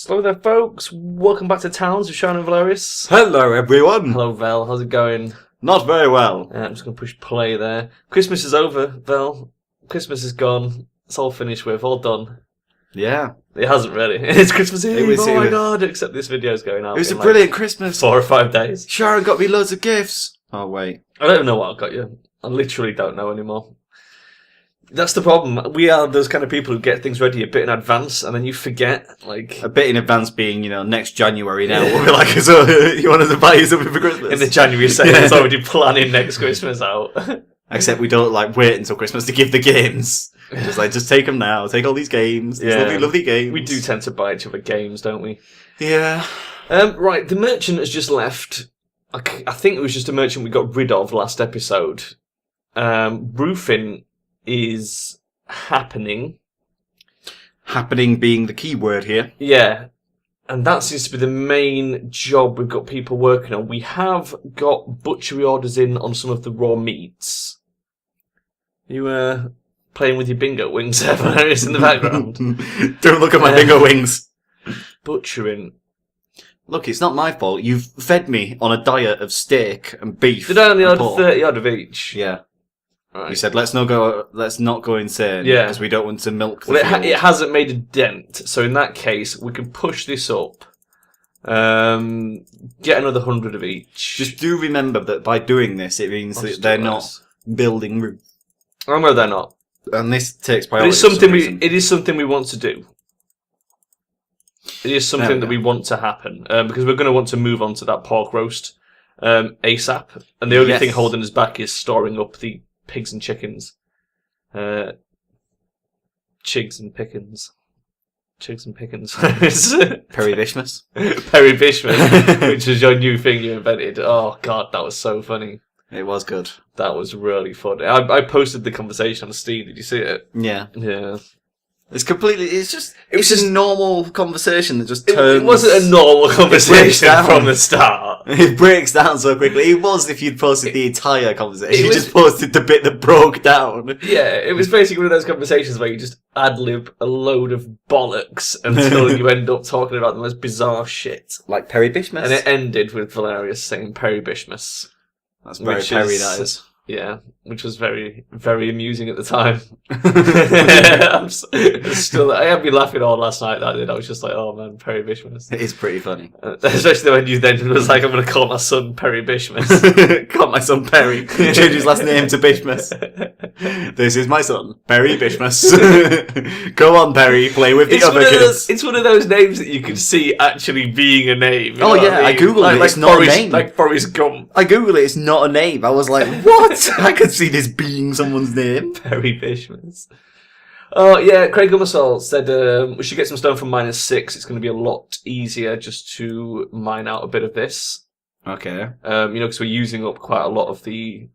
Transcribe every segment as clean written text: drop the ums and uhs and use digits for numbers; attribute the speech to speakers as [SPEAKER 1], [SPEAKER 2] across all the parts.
[SPEAKER 1] Hello there, folks. Welcome back to Towns with Charon and Velerious.
[SPEAKER 2] Hello, everyone.
[SPEAKER 1] Hello, Vel. How's it going?
[SPEAKER 2] Not very well.
[SPEAKER 1] I'm just going to push play there. Christmas is over, Vel. Christmas is gone. It's all finished with. All done.
[SPEAKER 2] Yeah.
[SPEAKER 1] It hasn't really. It's Christmas Eve. Oh my god. Except this video's going out.
[SPEAKER 2] It was a brilliant Christmas.
[SPEAKER 1] 4 or 5 days.
[SPEAKER 2] Sharon got me loads of gifts. Oh, wait.
[SPEAKER 1] I don't know what I got you. I literally don't know anymore. That's the problem. We are those kind of people who get things ready a bit in advance, and then you forget. Like
[SPEAKER 2] a bit in advance being, next January now. We're like, so you wanted to buy you something for Christmas?
[SPEAKER 1] In the January sale, it's already planning next Christmas out.
[SPEAKER 2] Except we don't wait until Christmas to give the games. Just take them now. Take all these games. These lovely, lovely games.
[SPEAKER 1] We do tend to buy each other games, don't we?
[SPEAKER 2] Yeah.
[SPEAKER 1] Right, the merchant has just left. I think it was just a merchant we got rid of last episode. Roofing is happening.
[SPEAKER 2] Happening being the key word here.
[SPEAKER 1] Yeah. And that seems to be the main job we've got people working on. We have got butchery orders in on some of the raw meats. You playing with your bingo wings there, Velerious, in the background?
[SPEAKER 2] Don't look at my bingo wings.
[SPEAKER 1] Butchering. Look,
[SPEAKER 2] it's not my fault. You've fed me on a diet of steak and beef.
[SPEAKER 1] Did I only order 30 odd of each?
[SPEAKER 2] Yeah.
[SPEAKER 1] Right.
[SPEAKER 2] You said let's not go insane.
[SPEAKER 1] Yeah,
[SPEAKER 2] because we don't want to milk the
[SPEAKER 1] field. It hasn't made a dent, so in that case we can push this up. Get another 100 of each.
[SPEAKER 2] Just do remember that by doing this, it means that they're not building roofs.
[SPEAKER 1] I know they're not,
[SPEAKER 2] and this takes priority.
[SPEAKER 1] But it is something we want to do. It is something that we want to happen because we're going to want to move on to that pork roast ASAP, and the only thing holding us back is storing up the pigs and chickens. Chigs and pickens. Chigs and pickens.
[SPEAKER 2] Perry Bishmas.
[SPEAKER 1] Perry Bishmas, which is your new thing you invented. Oh, God, that was so funny.
[SPEAKER 2] It was good.
[SPEAKER 1] That was really funny. I posted the conversation on Steam. Did you see it?
[SPEAKER 2] Yeah.
[SPEAKER 1] Yeah.
[SPEAKER 2] It's just a normal conversation that just turns...
[SPEAKER 1] It wasn't a normal conversation from the start.
[SPEAKER 2] It breaks down so quickly. It was if you'd posted the entire conversation. You just posted the bit that broke down.
[SPEAKER 1] Yeah, it was basically one of those conversations where you just ad-lib a load of bollocks until you end up talking about the most bizarre shit.
[SPEAKER 2] Like Perry Bishmas.
[SPEAKER 1] And it ended with Velerious saying Perry Bishmas.
[SPEAKER 2] That's very Perry, that is.
[SPEAKER 1] Yeah, which was very, very amusing at the time. I had me laughing all last night. I was just like, oh man, Perry Bishmas.
[SPEAKER 2] It is pretty funny.
[SPEAKER 1] Especially when you then was like, I'm going to call my son Perry Bishmas.
[SPEAKER 2] Call my son Perry. Change his last name to Bishmas. This is my son, Perry Bishmas. Go on, Perry, play with the other kids.
[SPEAKER 1] It's one of those names that you can see actually being a name.
[SPEAKER 2] Oh yeah, I googled it. It's not a name.
[SPEAKER 1] Like Forrest Gump.
[SPEAKER 2] I googled it. It's not a name. I was like, what? I could see this being someone's name.
[SPEAKER 1] Perry Bishmas. Oh, yeah, Craig Gummersall said we should get some stone from -6. It's going to be a lot easier just to mine out a bit of this.
[SPEAKER 2] Okay.
[SPEAKER 1] Because we're using up quite a lot of the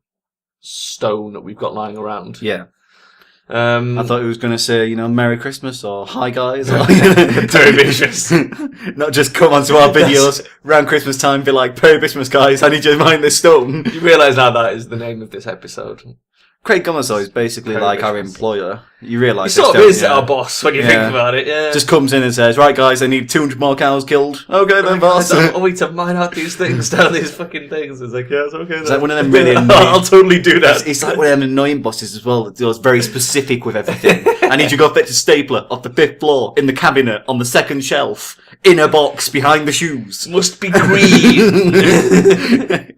[SPEAKER 1] stone that we've got lying around.
[SPEAKER 2] Yeah. I thought he was going to say, Merry Christmas or Hi guys. Or,
[SPEAKER 1] Perry Bishmas.
[SPEAKER 2] Not just come onto our videos around Christmas time, be like, Perry Bishmas guys, I need you to mine this stone.
[SPEAKER 1] You realise now that is the name of this episode.
[SPEAKER 2] Craig Gummersall is basically
[SPEAKER 1] Perry
[SPEAKER 2] like
[SPEAKER 1] Bishmas.
[SPEAKER 2] our employer. You realise
[SPEAKER 1] he sort of is our boss when you think about it, yeah.
[SPEAKER 2] Just comes in and says, right guys, I need 200 more cows killed. Okay then, boss.
[SPEAKER 1] I want to mine out these things, down these fucking things. It's like, yeah, it's okay then.
[SPEAKER 2] It's like one of them really annoying...
[SPEAKER 1] I'll totally do that.
[SPEAKER 2] It's like one of them annoying bosses as well, that was very specific with everything. I need you to go fetch a stapler off the 5th floor, in the cabinet, on the 2nd shelf, in a box behind the shoes.
[SPEAKER 1] Must be green.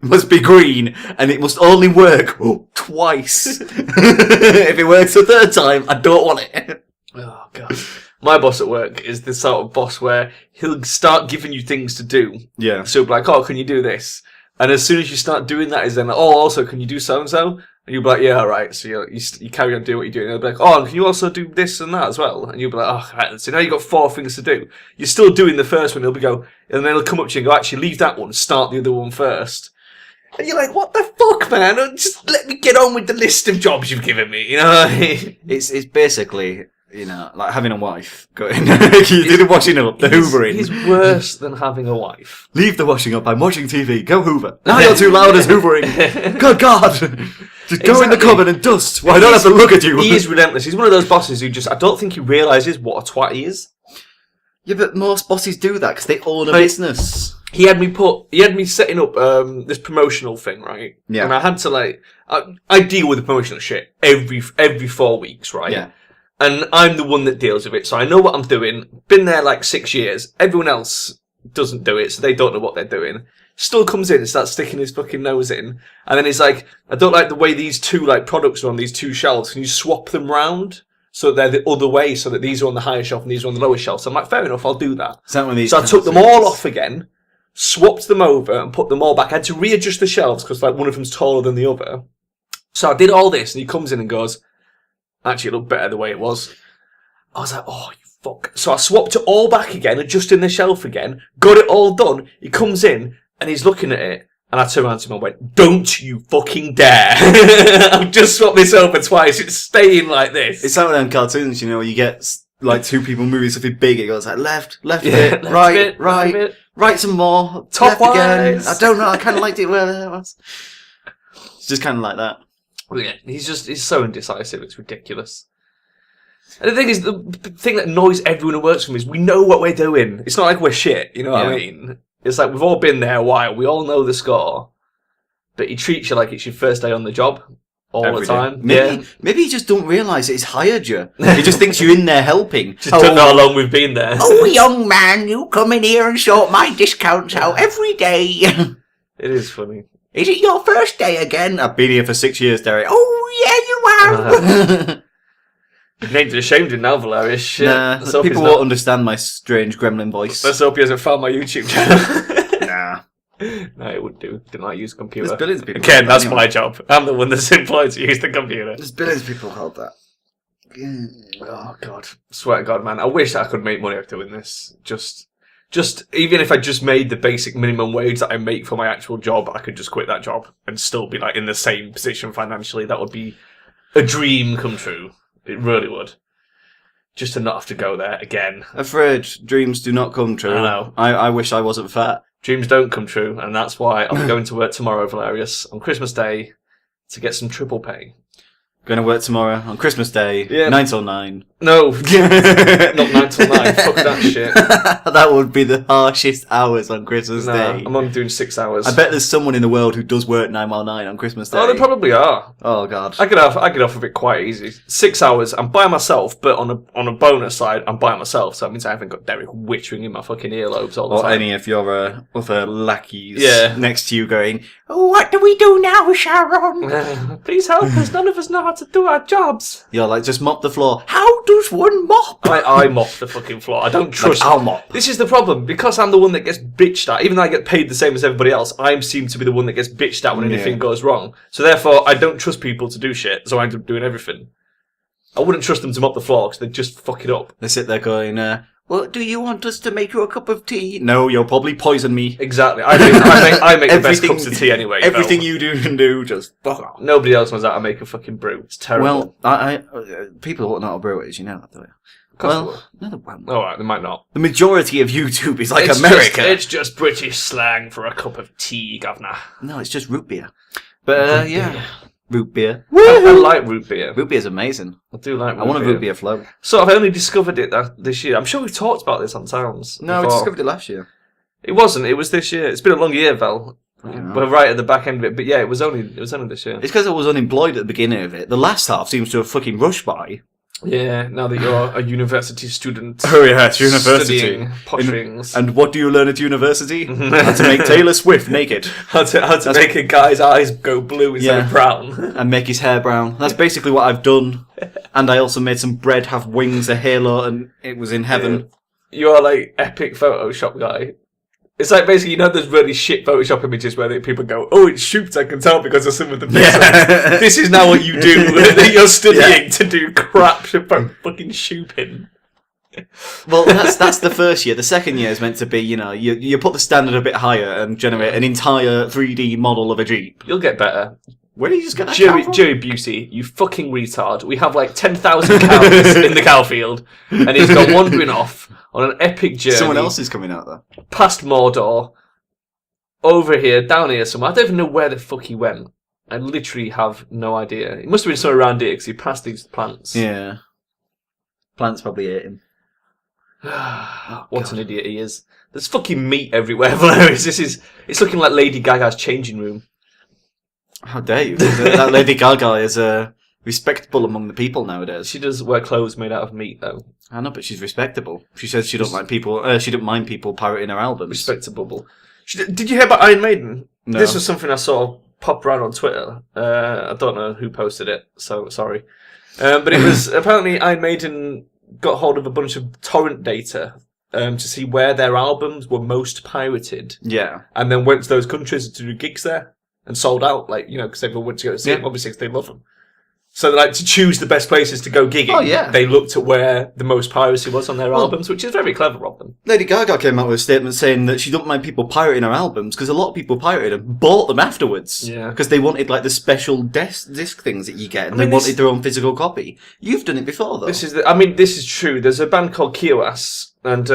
[SPEAKER 2] Must be green, and it must only work twice. If it works a 3rd time, I don't want it.
[SPEAKER 1] Oh, God. My boss at work is the sort of boss where he'll start giving you things to do.
[SPEAKER 2] Yeah.
[SPEAKER 1] So he'll be like, oh, can you do this? And as soon as you start doing that, he's then like, oh, also, can you do so-and-so? And you'll be like, yeah, all right. So you carry on doing what you're doing. And they'll be like, oh, and can you also do this and that as well? And you'll be like, oh, right. So now you've got 4 things to do. You're still doing the first one. He'll go, and then he'll come up to you and go, actually, leave that one. Start the other one first. And you're like, what the fuck, man? Just let me get on with the list of jobs you've given me, you know?
[SPEAKER 2] It's basically, like having a wife. You did the washing up, the hoovering.
[SPEAKER 1] It's worse than having a wife.
[SPEAKER 2] Leave the washing up, I'm watching TV, go hoover. Now you're too loud as hoovering. Good God! Just go in the cupboard and dust. Well, I don't have to look at you.
[SPEAKER 1] He is relentless. He's one of those bosses who I don't think he realises what a twat he is.
[SPEAKER 2] Yeah, but most bosses do that because they own a business.
[SPEAKER 1] He had me setting up this promotional thing, right?
[SPEAKER 2] Yeah.
[SPEAKER 1] And I had to I deal with the promotional shit every 4 weeks, right?
[SPEAKER 2] Yeah.
[SPEAKER 1] And I'm the one that deals with it, so I know what I'm doing. Been there 6 years. Everyone else doesn't do it, so they don't know what they're doing. Still comes in and starts sticking his fucking nose in. And then he's like, I don't like the way these two products are on these two shelves. Can you swap them round so they're the other way, so that these are on the higher shelf and these are on the lower shelf? So I'm like, fair enough, I'll do that. So I took them all off again, swapped them over and put them all back. I had to readjust the shelves because one of them's taller than the other. So I did all this and he comes in and goes, actually it looked better the way it was. I was like, oh, you fuck. So I swapped it all back again, adjusting the shelf again, got it all done. He comes in and he's looking at it and I turned around to him and went, don't you fucking dare. I've just swapped this over twice. It's staying like this.
[SPEAKER 2] It's like one of them cartoons, you get two people moving something big. It goes left
[SPEAKER 1] left
[SPEAKER 2] bit, right,
[SPEAKER 1] bit,
[SPEAKER 2] right,
[SPEAKER 1] bit.
[SPEAKER 2] right some more,
[SPEAKER 1] Top
[SPEAKER 2] left again.
[SPEAKER 1] wise.
[SPEAKER 2] I don't know. I kind of liked it where it was. It's just kind of like that.
[SPEAKER 1] Yeah, he's so indecisive. It's ridiculous. And the thing is, the thing that annoys everyone who works for me is we know what we're doing. It's not like we're shit. You know what I mean? It's like we've all been there a while. We all know the score. But he treats you like it's your first day on the job all
[SPEAKER 2] Every
[SPEAKER 1] the time.
[SPEAKER 2] Maybe you just don't realise that he's hired you. He just thinks you're in there helping.
[SPEAKER 1] Just don't know how long we've been there.
[SPEAKER 2] Oh, young man, you come in here and sort my discounts out every day.
[SPEAKER 1] It is funny.
[SPEAKER 2] Is it your first day again? I've been here for 6 years, Derek. Oh, yeah, you have.
[SPEAKER 1] You've named it ashamed in now, Velerious. Shit.
[SPEAKER 2] Nah, people won't understand my strange gremlin voice.
[SPEAKER 1] Let's hope he hasn't found my YouTube channel.
[SPEAKER 2] Nah.
[SPEAKER 1] No, it would do. Didn't I use a computer?
[SPEAKER 2] There's billions of people.
[SPEAKER 1] Again, that's my job. I'm the one that's employed to use the computer.
[SPEAKER 2] There's billions of people called that.
[SPEAKER 1] Oh, God. Swear to God, man. I wish I could make money off doing this. Just even if I just made the basic minimum wage that I make for my actual job, I could just quit that job and still be in the same position financially. That would be a dream come true. It really would. Just to not have to go there again.
[SPEAKER 2] Afraid dreams do not come true.
[SPEAKER 1] I know.
[SPEAKER 2] I wish I wasn't fat.
[SPEAKER 1] Dreams don't come true, and that's why I'm going to work tomorrow, Velerious, on Christmas Day, to get some triple pay.
[SPEAKER 2] Going to work tomorrow on Christmas Day, 9 till 9.
[SPEAKER 1] No, not 9 till 9. Fuck that shit.
[SPEAKER 2] That would be the harshest hours on Christmas Day.
[SPEAKER 1] I'm only doing 6 hours.
[SPEAKER 2] I bet there's someone in the world who does work 9 while 9 on Christmas Day.
[SPEAKER 1] Oh, they probably are.
[SPEAKER 2] Oh, God.
[SPEAKER 1] I get off of it quite easy. 6 hours, I'm by myself, but on a bonus side, I'm by myself, so that means I haven't got Derek whittering in my fucking earlobes all the time.
[SPEAKER 2] Or any of your other lackeys next to you going,
[SPEAKER 3] oh, what do we do now, Charon?
[SPEAKER 1] Please help us, none of us know how to do our jobs.
[SPEAKER 2] You're just mop the floor.
[SPEAKER 3] How does one mop?
[SPEAKER 1] I mop the fucking floor. I don't trust.
[SPEAKER 2] I'll mop.
[SPEAKER 1] This is the problem. Because I'm the one that gets bitched at, even though I get paid the same as everybody else, I seem to be the one that gets bitched at when anything goes wrong. So therefore, I don't trust people to do shit, so I end up doing everything. I wouldn't trust them to mop the floor because they'd just fuck it up.
[SPEAKER 2] They sit there going, well, do you want us to make you a cup of tea? No, you'll probably poison me.
[SPEAKER 1] Exactly. I make the best cups of tea anyway.
[SPEAKER 2] Everything you do and do, just fuck off.
[SPEAKER 1] Nobody else knows how to make a fucking brew. It's terrible.
[SPEAKER 2] Well, people don't know how to brew it is, you know that, do you? Well, no, they won't.
[SPEAKER 1] Alright, they might not.
[SPEAKER 2] The majority of YouTube is America.
[SPEAKER 1] It's just British slang for a cup of tea, governor.
[SPEAKER 2] No, it's just root beer. But, root beer.
[SPEAKER 1] I like root beer.
[SPEAKER 2] Root beer's amazing.
[SPEAKER 1] I do like root beer.
[SPEAKER 2] I want a root beer float.
[SPEAKER 1] So I've only discovered it this year. I'm sure we've talked about this on Towns.
[SPEAKER 2] No, we discovered it last year.
[SPEAKER 1] It wasn't. It was this year. It's been a long year, Val. We're right at the back end of it. But yeah, it was only this year.
[SPEAKER 2] It's because I was unemployed at the beginning of it. The last half seems to have fucking rushed by.
[SPEAKER 1] Yeah, now that you're a university student.
[SPEAKER 2] Oh yeah, it's university.
[SPEAKER 1] Studying potterings.
[SPEAKER 2] And what do you learn at university? How to make Taylor Swift naked.
[SPEAKER 1] How to make a guy's eyes go blue instead of brown.
[SPEAKER 2] And make his hair brown. That's basically what I've done. And I also made some bread have wings, a halo, and it was in heaven.
[SPEAKER 1] Yeah. You are epic Photoshop guy. It's basically, those really shit Photoshop images where people go, oh, it's shoots, I can tell because of some of the pixels. This is now what you do, that you're studying to do crap fucking shooping.
[SPEAKER 2] Well, that's the first year. The second year is meant to be, you put the standard a bit higher and generate an entire 3D model of a Jeep.
[SPEAKER 1] You'll get better.
[SPEAKER 2] Where did you just get that
[SPEAKER 1] Jerry Busey, you fucking retard. We have 10,000 cows in the cow field, and he's gone wandering off on an epic journey.
[SPEAKER 2] Someone else is coming out though.
[SPEAKER 1] Past Mordor, over here, down here somewhere. I don't even know where the fuck he went. I literally have no idea. It must have been somewhere around here because he passed these plants.
[SPEAKER 2] Yeah. Plants probably ate him.
[SPEAKER 1] What an idiot he is. There's fucking meat everywhere, Velerious. It's looking like Lady Gaga's changing room.
[SPEAKER 2] How dare you? That Lady Gaga is respectable among the people nowadays.
[SPEAKER 1] She does wear clothes made out of meat, though.
[SPEAKER 2] I know, but she's respectable. She says she don't like people. She don't mind people pirating her albums.
[SPEAKER 1] Respectable. Did you hear about Iron Maiden?
[SPEAKER 2] No.
[SPEAKER 1] This was something I saw pop around on Twitter. I don't know who posted it, so sorry. But it was apparently Iron Maiden got hold of a bunch of torrent data to see where their albums were most pirated.
[SPEAKER 2] Yeah.
[SPEAKER 1] And then went to those countries to do gigs there and sold out, because everyone went to go see them, obviously, because they love them. So, to choose the best places to go gigging, they looked at where the most piracy was on their albums, which is very clever of them.
[SPEAKER 2] Lady Gaga came out with a statement saying that she don't mind people pirating her albums because a lot of people pirated and bought them afterwards.
[SPEAKER 1] Yeah.
[SPEAKER 2] Because they wanted, the special disc things that you get, and they wanted their own physical copy. You've done it before, though.
[SPEAKER 1] This is true. There's a band called Kiowas, and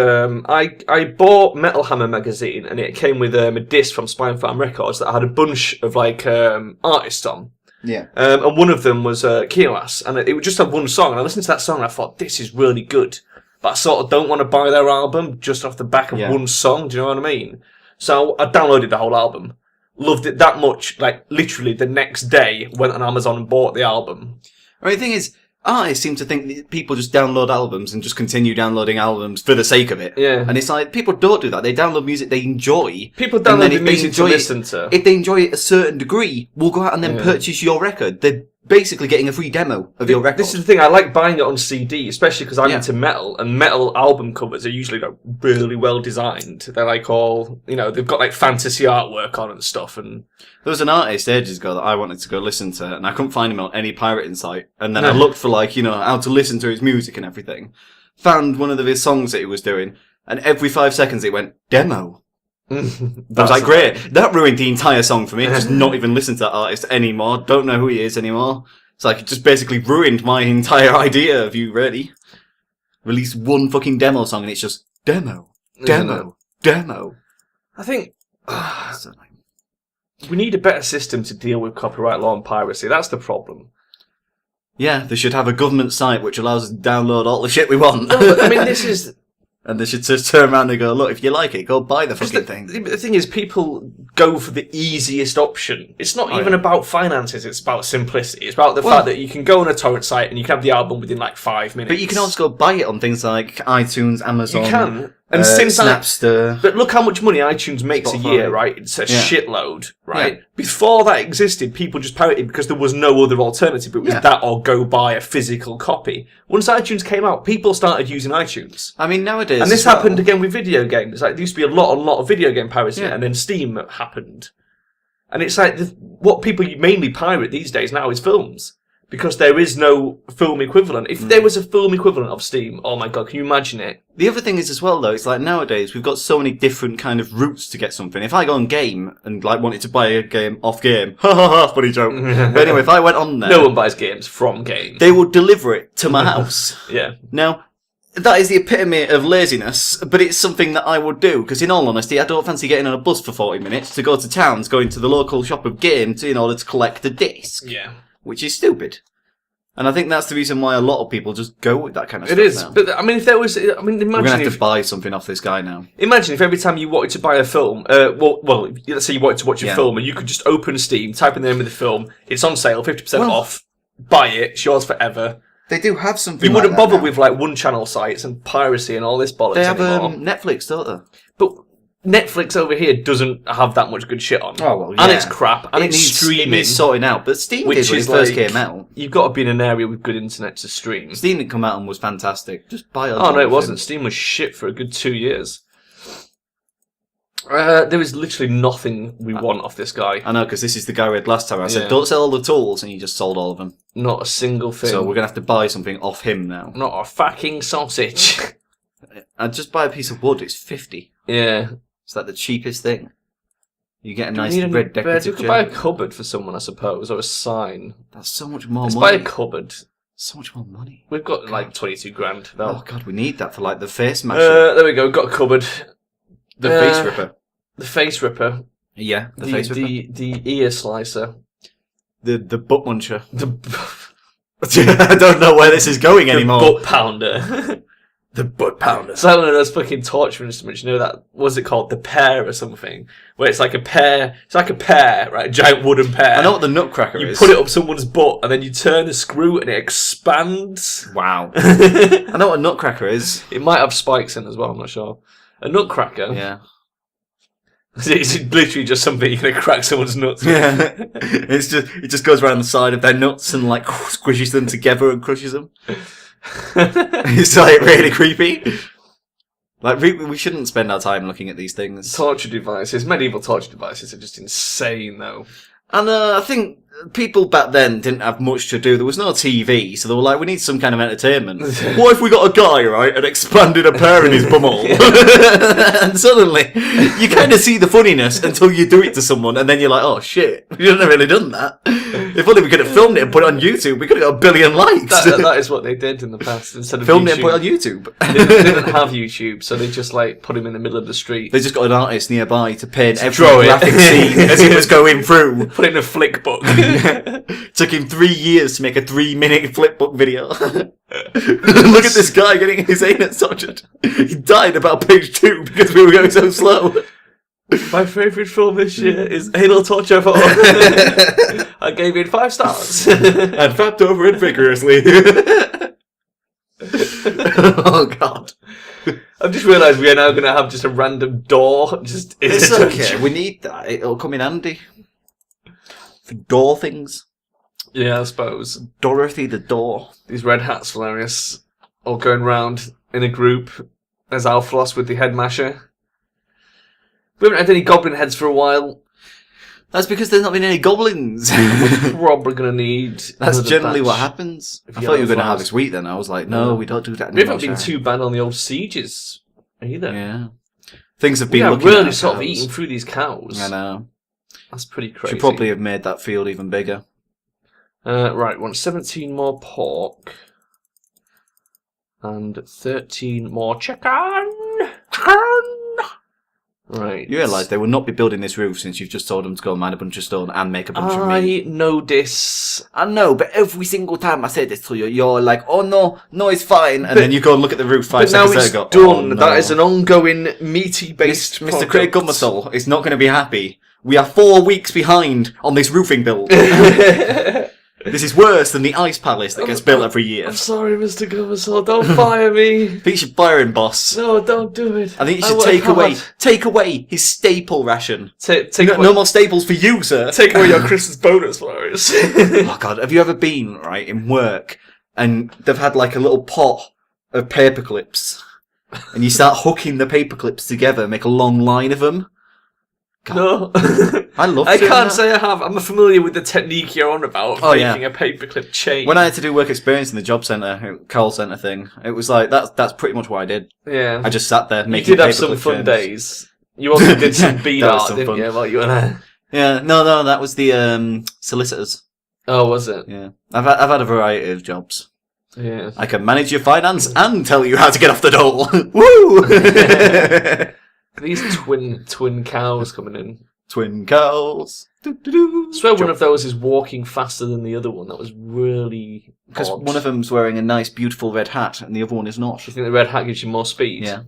[SPEAKER 1] I bought Metal Hammer magazine, and it came with a disc from Spine Farm Records that had a bunch of, artists on.
[SPEAKER 2] Yeah.
[SPEAKER 1] And one of them was Kiowas, and it would just have one song, and I listened to that song and I thought, this is really good. But I sort of don't want to buy their album just off the back of one song, do you know what I mean? So I downloaded the whole album. Loved it that much, literally the next day, went on Amazon and bought the album.
[SPEAKER 2] I mean, the thing is, artists seem to think that people just download albums and just continue downloading albums for the sake of it.
[SPEAKER 1] Yeah.
[SPEAKER 2] And it's people don't do that. They download music they enjoy.
[SPEAKER 1] People download the music to listen to.
[SPEAKER 2] If they enjoy it a certain degree, will go out and then purchase your record. They're basically getting a free demo of your record.
[SPEAKER 1] This is the thing, I like buying it on CD, especially because I'm into metal, and metal album covers are usually really well designed. They're all, they've got fantasy artwork on and stuff. And
[SPEAKER 2] there was an artist ages ago that I wanted to go listen to, and I couldn't find him on any pirating site. And then I looked for how to listen to his music and everything. Found one of his songs that he was doing, and every 5 seconds it went, demo. I was great. That ruined the entire song for me. Just not even listen to that artist anymore. Don't know who he is anymore. It's it just basically ruined my entire idea of you, really. Release one fucking demo song and it's just demo.
[SPEAKER 1] I think we need a better system to deal with copyright law and piracy. That's the problem.
[SPEAKER 2] Yeah, they should have a government site which allows us to download all the shit we want.
[SPEAKER 1] No, but, this is...
[SPEAKER 2] And they should just turn around and go, look, if you like it, go buy the fucking thing.
[SPEAKER 1] The thing is, people go for the easiest option. It's not even about finances, it's about simplicity. It's about the fact that you can go on a torrent site and you can have the album within 5 minutes.
[SPEAKER 2] But you can also go buy it on things like iTunes, Amazon.
[SPEAKER 1] You can. And since
[SPEAKER 2] Snapster.
[SPEAKER 1] But look how much money iTunes makes
[SPEAKER 2] Spotify.
[SPEAKER 1] a year, right? It's a shitload, right? Yeah. Before that existed, people just pirated because there was no other alternative. It was that or go buy a physical copy. Once iTunes came out, people started using iTunes.
[SPEAKER 2] I mean, nowadays...
[SPEAKER 1] And this happened again with video games. There used to be a lot of video game piracy, and then Steam happened. And it's what people mainly pirate these days now is films. Because there is no film equivalent. If there was a film equivalent of Steam, oh my god, can you imagine it?
[SPEAKER 2] The other thing is as well, though, it's nowadays we've got so many different kind of routes to get something. If I go on Game and wanted to buy a game off Game, ha ha ha, funny joke. But anyway, if I went on there...
[SPEAKER 1] No one buys games from Game.
[SPEAKER 2] They would deliver it to my house.
[SPEAKER 1] Yeah.
[SPEAKER 2] Now, that is the epitome of laziness, but it's something that I would do, because in all honesty, I don't fancy getting on a bus for 40 minutes to go to towns, going to the local shop of games in order to collect a disc.
[SPEAKER 1] Yeah.
[SPEAKER 2] Which is stupid. And I think that's the reason why a lot of people just go with that kind of stuff.
[SPEAKER 1] It is.
[SPEAKER 2] Now.
[SPEAKER 1] But, if there was... imagine
[SPEAKER 2] we're going to have to buy something off this guy now.
[SPEAKER 1] Imagine if every time you wanted to buy a film... let's say you wanted to watch a film, and you could just open Steam, type in the name of the film, it's on sale, 50% off, buy it, it's yours forever.
[SPEAKER 2] They do have something
[SPEAKER 1] You wouldn't bother with, one-channel sites and piracy and all this bollocks
[SPEAKER 2] anymore.
[SPEAKER 1] They
[SPEAKER 2] have Netflix, don't they?
[SPEAKER 1] But... Netflix over here doesn't have that much good shit on.
[SPEAKER 2] Oh, well, yeah.
[SPEAKER 1] And it's crap, and it's streaming.
[SPEAKER 2] It needs sorting out, but Steam
[SPEAKER 1] which
[SPEAKER 2] did when it first came out.
[SPEAKER 1] You've got to be in an area with good internet to stream.
[SPEAKER 2] Steam didn't come out and was fantastic. Just buy it.
[SPEAKER 1] Oh, no, it wasn't. Steam was shit for a good 2 years. There is literally nothing we want off this guy.
[SPEAKER 2] I know, because this is the guy we had last time. I said, don't sell all the tools, and you just sold all of them.
[SPEAKER 1] Not a single thing.
[SPEAKER 2] So we're going to have to buy something off him now.
[SPEAKER 1] Not a fucking sausage.
[SPEAKER 2] I'd just buy a piece of wood. It's 50.
[SPEAKER 1] Yeah.
[SPEAKER 2] It's the cheapest thing. You get a nice red decorative
[SPEAKER 1] You could buy a cupboard for someone, I suppose, or a sign.
[SPEAKER 2] That's so much more
[SPEAKER 1] Let's
[SPEAKER 2] money.
[SPEAKER 1] buy a cupboard.
[SPEAKER 2] So much more money.
[SPEAKER 1] We've got 22 grand.
[SPEAKER 2] Oh god, we need that for the face masher.
[SPEAKER 1] There we go, got a cupboard.
[SPEAKER 2] The face ripper.
[SPEAKER 1] The face ripper.
[SPEAKER 2] Yeah, the face ripper.
[SPEAKER 1] The ear slicer.
[SPEAKER 2] The butt muncher. I don't know where this is going anymore.
[SPEAKER 1] The butt pounder.
[SPEAKER 2] The butt pounder.
[SPEAKER 1] It's like one of those fucking torture instruments, you know that, what's it called? The pear or something? Where it's like a pear, right? A giant wooden pear.
[SPEAKER 2] I know what the nutcracker
[SPEAKER 1] You
[SPEAKER 2] is.
[SPEAKER 1] put it up someone's butt and then you turn the screw and it expands.
[SPEAKER 2] Wow. I know what a nutcracker is.
[SPEAKER 1] It might have spikes in as well, I'm not sure. A nutcracker?
[SPEAKER 2] Yeah.
[SPEAKER 1] It's literally just something you're going to crack someone's nuts with.
[SPEAKER 2] Yeah. It just goes around the side of their nuts and like squishes them together and crushes them. It's like really creepy. Like we shouldn't spend our time looking at these things.
[SPEAKER 1] Torture devices, medieval torture devices are just insane though.
[SPEAKER 2] And I think people back then didn't have much to do. There was no TV, so they were like, we need some kind of entertainment. What if we got a guy, right, and expanded a pear in his bumhole? And suddenly, you kind of see the funniness until you do it to someone, and then you're like, oh shit, we shouldn't have really done that. If only we could have filmed it and put it on YouTube, we could have got 1 billion likes.
[SPEAKER 1] That is what they did in the past. Instead of
[SPEAKER 2] Filmed
[SPEAKER 1] YouTube,
[SPEAKER 2] it and put it on YouTube.
[SPEAKER 1] they didn't have YouTube, so they just like put him in the middle of the street.
[SPEAKER 2] They just got an artist nearby to paint every
[SPEAKER 1] draw it.
[SPEAKER 2] graphic scene as it was going through.
[SPEAKER 1] Put it in a flick book.
[SPEAKER 2] Took him 3 years to make a 3-minute flipbook video. Look at this guy getting his anus tortured. He died about page 2 because we were going so slow.
[SPEAKER 1] My favourite film this year is Anal Torture for I gave it 5 stars.
[SPEAKER 2] And fapped over it vigorously. Oh god.
[SPEAKER 1] I've just realised we are now going to have just a random door.
[SPEAKER 2] It's okay, we need that. It'll come in handy. For door things.
[SPEAKER 1] Yeah, I suppose.
[SPEAKER 2] Dorothy the door.
[SPEAKER 1] These red hats, Velerious, all going round in a group as Alphlos with the head masher. We haven't had any goblin heads for a while.
[SPEAKER 2] That's because there's not been any goblins.
[SPEAKER 1] Probably going to need.
[SPEAKER 2] That's
[SPEAKER 1] another
[SPEAKER 2] generally
[SPEAKER 1] batch.
[SPEAKER 2] what happens.
[SPEAKER 1] If
[SPEAKER 2] I
[SPEAKER 1] you
[SPEAKER 2] thought you were
[SPEAKER 1] have
[SPEAKER 2] going to
[SPEAKER 1] flowers.
[SPEAKER 2] harvest wheat then. I was like, no, we don't do that
[SPEAKER 1] We
[SPEAKER 2] anymore.
[SPEAKER 1] haven't been
[SPEAKER 2] Sharon.
[SPEAKER 1] too bad on the old sieges either.
[SPEAKER 2] Yeah. Things have
[SPEAKER 1] We
[SPEAKER 2] been
[SPEAKER 1] are
[SPEAKER 2] looking
[SPEAKER 1] really
[SPEAKER 2] at
[SPEAKER 1] sort of
[SPEAKER 2] cows.
[SPEAKER 1] eating through these cows.
[SPEAKER 2] I know.
[SPEAKER 1] That's pretty crazy.
[SPEAKER 2] Should probably have made that field even bigger.
[SPEAKER 1] Right, we want 17 more pork. And 13 more chicken. Right.
[SPEAKER 2] You realise they will not be building this roof since you've just told them to go and mine a bunch of stone and make a bunch of meat.
[SPEAKER 1] I know this.
[SPEAKER 2] I know, but every single time I say this to you, you're like, oh no, it's fine. And then you go and look at the roof 5
[SPEAKER 1] But now
[SPEAKER 2] seconds
[SPEAKER 1] it's
[SPEAKER 2] later and go,
[SPEAKER 1] done.
[SPEAKER 2] oh, no.
[SPEAKER 1] That is an ongoing meaty-based
[SPEAKER 2] Mr. Craig Gummersall is not going to be happy. We are 4 weeks behind on this roofing build. This is worse than the Ice Palace that gets built every year.
[SPEAKER 1] I'm sorry, Mr. Gummersall. Don't fire me.
[SPEAKER 2] I think you should fire him, boss.
[SPEAKER 1] No, don't do it.
[SPEAKER 2] I think you should
[SPEAKER 1] work
[SPEAKER 2] take away his staple ration.
[SPEAKER 1] Take
[SPEAKER 2] No,
[SPEAKER 1] away,
[SPEAKER 2] no more staples for you, sir.
[SPEAKER 1] take away your Christmas bonus, Velerious.
[SPEAKER 2] Oh god, have you ever been, right, in work, and they've had like a little pot of paper clips, and you start hooking the paper clips together and make a long line of them?
[SPEAKER 1] No.
[SPEAKER 2] I love
[SPEAKER 1] I
[SPEAKER 2] doing
[SPEAKER 1] can't
[SPEAKER 2] that.
[SPEAKER 1] say I have. I'm familiar with the technique you're on about,
[SPEAKER 2] Oh, yeah.
[SPEAKER 1] making a paperclip chain.
[SPEAKER 2] When I had to do work experience in the job centre, call centre thing, it was like, that's pretty much what I did.
[SPEAKER 1] Yeah.
[SPEAKER 2] I just sat there
[SPEAKER 1] You
[SPEAKER 2] making
[SPEAKER 1] did have some
[SPEAKER 2] paperclip
[SPEAKER 1] fun
[SPEAKER 2] chains.
[SPEAKER 1] days. You also did some bead
[SPEAKER 2] That was
[SPEAKER 1] art,
[SPEAKER 2] some
[SPEAKER 1] didn't
[SPEAKER 2] fun.
[SPEAKER 1] you? While you were there.
[SPEAKER 2] Yeah, no, that was the solicitors.
[SPEAKER 1] Oh, was it?
[SPEAKER 2] Yeah, I've had a variety of jobs.
[SPEAKER 1] Yeah.
[SPEAKER 2] I can manage your finance and tell you how to get off the dole. Woo!
[SPEAKER 1] These twin cows coming in.
[SPEAKER 2] Twin cows.
[SPEAKER 1] I swear one of those is walking faster than the other one. That was really
[SPEAKER 2] Because
[SPEAKER 1] odd.
[SPEAKER 2] one of them's wearing a nice, beautiful red hat, and the other one is not.
[SPEAKER 1] Do you think the red hat gives you more speed?
[SPEAKER 2] Yeah.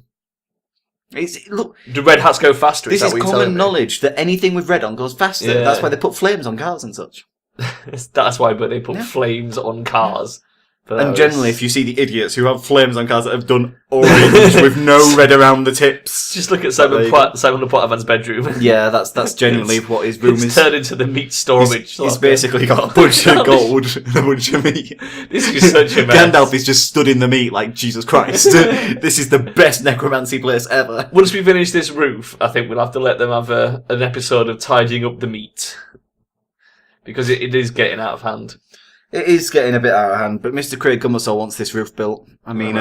[SPEAKER 2] Look,
[SPEAKER 1] Do red hats go faster?
[SPEAKER 2] this
[SPEAKER 1] that
[SPEAKER 2] is
[SPEAKER 1] what you're
[SPEAKER 2] common
[SPEAKER 1] telling me?
[SPEAKER 2] knowledge that anything with red on goes faster.
[SPEAKER 1] Yeah.
[SPEAKER 2] That's why they put flames on cars and such.
[SPEAKER 1] That's why, but they put
[SPEAKER 2] Yeah.
[SPEAKER 1] flames on cars. But
[SPEAKER 2] And generally, if you see the idiots who have flames on cars that have done orange with no red around the tips.
[SPEAKER 1] just look at
[SPEAKER 2] There you
[SPEAKER 1] Simon Poitovan's bedroom.
[SPEAKER 2] Yeah, that's genuinely what his room
[SPEAKER 1] It's
[SPEAKER 2] is.
[SPEAKER 1] turned into the meat storage.
[SPEAKER 2] He's basically got a bunch of gold and a bunch of meat.
[SPEAKER 1] This is such a mess.
[SPEAKER 2] Gandalf is just stood in the meat like, Jesus Christ. This is the best necromancy place ever.
[SPEAKER 1] Once we finish this roof, I think we'll have to let them have an episode of tidying up the meat. Because it is getting out of hand.
[SPEAKER 2] It is getting a bit out of hand, but Mr. Craig Gummersall wants this roof built. I mean,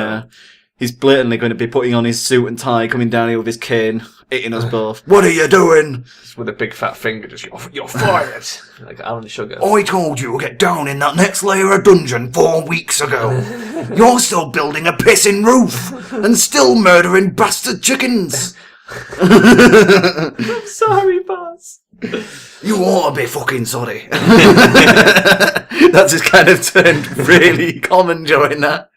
[SPEAKER 2] he's blatantly going to be putting on his suit and tie, coming down here with his cane, hitting us both. What are you doing?
[SPEAKER 1] Just with a big fat finger, just, you're fired! Like Alan Sugar.
[SPEAKER 3] I told you to get down in that next layer of dungeon 4 weeks ago. You're still building a pissing roof and still murdering bastard chickens.
[SPEAKER 1] I'm sorry, boss.
[SPEAKER 3] You ought to be fucking sorry.
[SPEAKER 2] That's just kind of turned really common during that.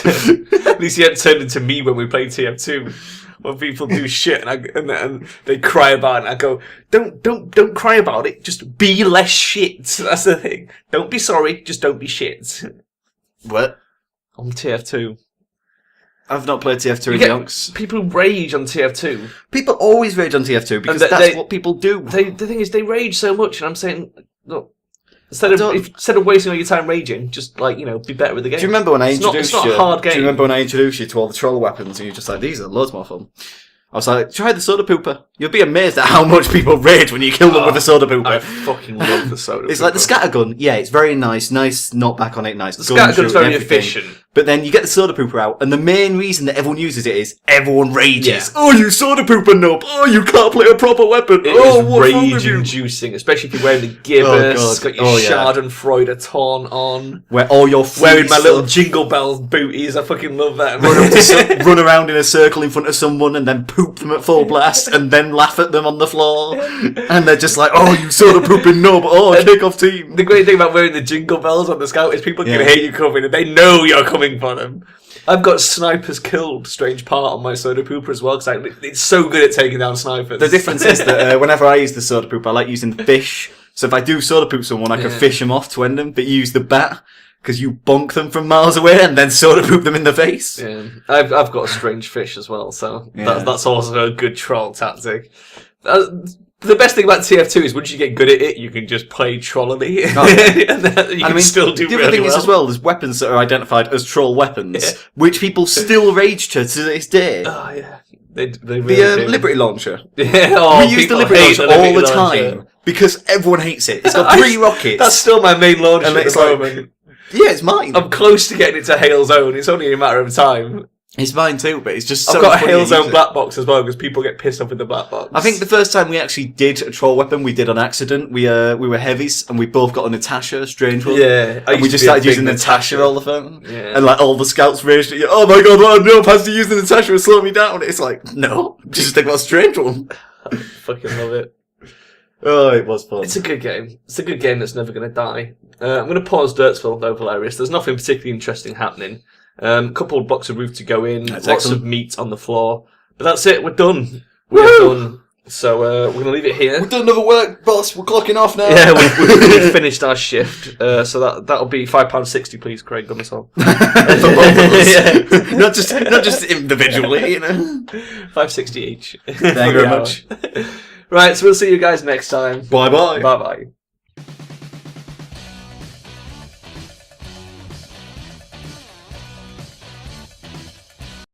[SPEAKER 1] At least he hadn't turned into me when we played TF2. When people do shit and they cry about it, and I go, don't cry about it. Just be less shit. That's the thing. Don't be sorry. Just don't be shit.
[SPEAKER 2] What?
[SPEAKER 1] On TF2.
[SPEAKER 2] I've not played TF2 in yonks.
[SPEAKER 1] People rage on TF2.
[SPEAKER 2] People always rage on TF2 because that's what people do.
[SPEAKER 1] The thing is, they rage so much, and I'm saying, look, instead of wasting all your time raging, just be better with the game.
[SPEAKER 2] Do you remember when I introduced you?
[SPEAKER 1] It's not a hard game.
[SPEAKER 2] Do you remember when I introduced you to all the troll weapons, and you're just like, these are loads more fun? I was like, try the soda pooper. You'll be amazed at how much people rage when you kill them with a soda pooper.
[SPEAKER 1] I fucking love the soda pooper.
[SPEAKER 2] It's like the scattergun. Yeah, it's very nice. Nice knockback on it. Nice.
[SPEAKER 1] The scattergun's very efficient.
[SPEAKER 2] But then you get the soda pooper out, and the main reason that everyone uses it is everyone rages.
[SPEAKER 1] Yeah.
[SPEAKER 2] Oh, you soda pooper noob! Oh, you can't play a proper weapon!
[SPEAKER 1] What's rage-inducing, especially if you're wearing the gibbous, got your Schadenfreude torn on.
[SPEAKER 2] Where all your
[SPEAKER 1] wearing my little Jingle Bells booties. I fucking love that.
[SPEAKER 2] Run around in a circle in front of someone and then poop them at full blast and then laugh at them on the floor. And they're just like, oh, you soda pooping noob! Oh, kick off team.
[SPEAKER 1] The great thing about wearing the Jingle Bells on the Scout is people can hear you coming and they know you're coming for them. I've got snipers killed, strange part, on my soda pooper as well, because it's so good at taking down snipers.
[SPEAKER 2] The difference is that whenever I use the soda pooper, I like using fish. So if I do soda poop someone, I can fish them off to end them, but you use the bat, because you bonk them from miles away and then soda poop them in the face.
[SPEAKER 1] Yeah, I've got a strange fish as well, so that's also a good troll tactic. The best thing about TF2 is once you get good at it, you can just play trollily. And then you can still do really well.
[SPEAKER 2] The other thing is as well, there's weapons that are identified as troll weapons, which people still rage to this day.
[SPEAKER 1] Oh, yeah. They really do.
[SPEAKER 2] Liberty Launcher.
[SPEAKER 1] Yeah,
[SPEAKER 2] we use the Liberty Launcher all the time because everyone hates it. It's got 3 rockets.
[SPEAKER 1] That's still my main launcher at the moment.
[SPEAKER 2] Yeah, it's mine.
[SPEAKER 1] I'm close to getting it to Hail Zone. It's only a matter of time.
[SPEAKER 2] It's mine too, but it's just so
[SPEAKER 1] I've got a
[SPEAKER 2] funny
[SPEAKER 1] Hail Zone black box as well because people get pissed off with the black box.
[SPEAKER 2] I think the first time we actually did a troll weapon, we did on accident. We were heavies and we both got a Natasha, a strange one.
[SPEAKER 1] Yeah,
[SPEAKER 2] and we just started using Natasha all the time.
[SPEAKER 1] Yeah.
[SPEAKER 2] And all the scouts raged at you. Oh my god, what a noob has to use the Natasha and slow me down. It's like, no, just take that strange one.
[SPEAKER 1] I fucking love it.
[SPEAKER 2] Oh, it was fun.
[SPEAKER 1] It's a good game. It's a good game that's never going to die. I'm going to pause Derpsville, though, Velerious. There's nothing particularly interesting happening. Couple of blocks of roof to go in, lots of meat on the floor. But that's it, we're done. We're done. So we're going to leave it here.
[SPEAKER 2] We've done another work, boss. We're clocking off now.
[SPEAKER 1] Yeah, we've finished our shift. So that'll be £5.60, please, Craig, on us all.
[SPEAKER 2] For both of us. Not just individually, you know.
[SPEAKER 1] $5.60 each.
[SPEAKER 2] Thank you very much.
[SPEAKER 1] Right, so we'll see you guys next time.
[SPEAKER 2] Bye-bye.
[SPEAKER 1] Bye-bye.